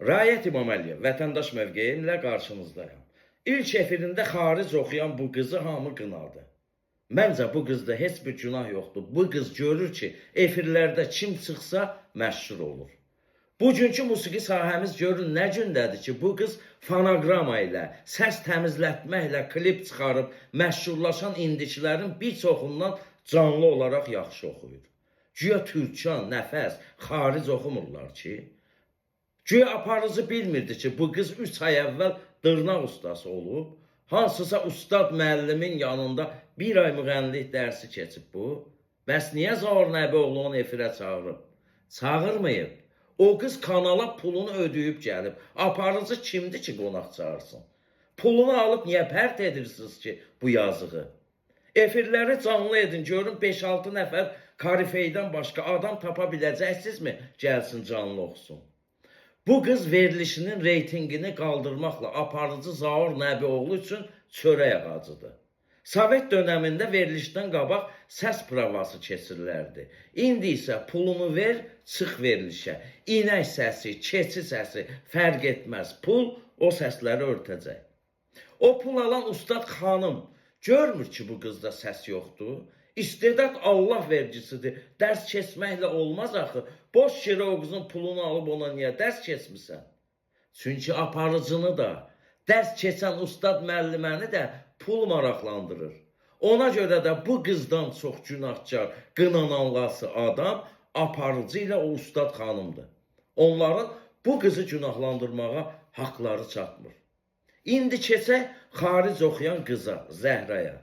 Rayət İmaməliyev, vətəndaş mövqeyimlə qarşınızdayım. İlk efirində xaric oxuyan bu qızı hamı qınadı. Məncə bu qızda heç bir günah yoxdur. Bu qız görür ki, efirlərdə kim çıxsa məşhur olur. Bugünkü musiqi sahəmiz görün nə gündədir ki, bu qız fonoqrama ilə, səs təmizlətməklə klip çıxarıb məşhurlaşan indicilərin bir çoxundan canlı olaraq yaxşı oxuyur. Güya Türkcan, Nəfəs, xaric oxumurlar ki. Güya aparıcı bilmirdi ki, bu qız 3 ay əvvəl dırnaq ustası olub, hansısa ustad müəllimin yanında bir ay müğənnilik dərsi keçib bu. Bəs niyə Zaur Nəbioğlu'nu efirə çağırıb? Çağırmayıb. O qız kanala pulunu ödəyib gəlib. Aparıcı kimdir ki, qonaq çağırsın? Pulunu alıb niyə pərt edirsiniz ki, bu yazığı? Efirləri canlı edin, görün 5-6 nəfər karifeydən başqa adam tapa biləcəksinizmi? Gəlsin canlı oxusun. Bu qız verilişinin reytingini qaldırmaqla aparıcı Zaur Nəbioğlu üçün çörək ağacıdır. Sovet dönəmində verilişdən qabaq səs provası keçirilərdi. İndi isə pulunu ver, çıx verilişə. İnək səsi, keçi səsi fərq etməz. Pul o səsləri örtəcək. O pul alan ustad xanım görmür ki, bu qızda səs yoxdur. İstedad Allah vergisidir. Dərs keçməklə olmaz axı. Boş yerə o qızın pulunu alıb ona niyə dərs keçmirsən? Çünki aparıcını da, dərs keçən ustad müəlliməni də pul maraqlandırır. Ona görə də bu qızdan çox günahkar, qınananlası adam aparıcı ilə o ustad xanımdır. Onların bu qızı günahlandırmağa haqları çatmır. İndi keçək xaric oxuyan qıza, Zəhraya.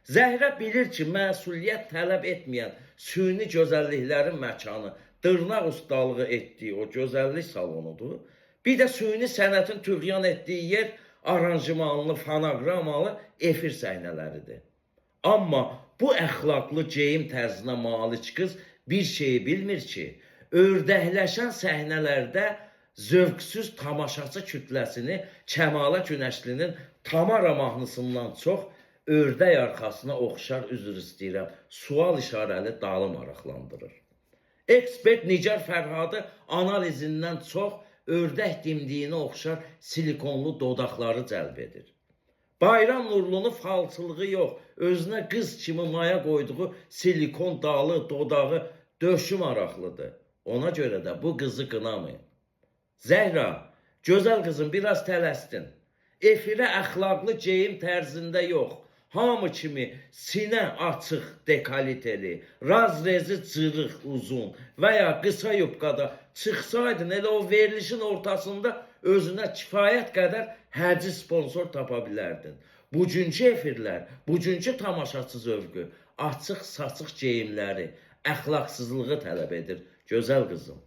Zəhrə bilir ki, məsuliyyət tələb etməyən süni gözəlliklərin məkanı, dırnaq ustalığı etdiyi o gözəllik salonudur. Bir də süni sənətin tüğyan etdiyi yer aranjmanlı, fonoqramalı efir səhnələridir. Amma bu əxlaqlı geyim tərzinə malik qız bir şeyi bilmir ki, ördəkləşən səhnələrdə zövqsüz tamaşaçı kütləsini Kəmalə Günəşlinin Tamara mahnısından çox ördək arxasına oxşar, üzr istəyirəm, sual işarəli dalı maraqlandırır. Ekspert Nigar Fərhadı analizindən çox ördək dimdiyinə oxşar silikonlu dodaqları cəlb edir. Bayram Nurlunu falçılığı yox, özünə qız kimi maya qoyduğu silikon dalı, dodağı döşü maraqlıdır. Ona görə də bu qızı qınamayın. Zəhra, gözəl qızım, biraz tələsdin. Efirə əxlaqlı geyim tərzində yox, hamı kimi sinə açıq, dekaliteli, razrezi cırıq, uzun və ya qısa yubqada çıxsaydın, elə o verilişin ortasında özünə kifayət qədər hərci sponsor tapa bilərdin. Bugünkü efirlər, bugünkü tamaşaçı zövqü, açıq, saçıq geyimləri, əxlaqsızlığı tələb edir, gözəl qızım.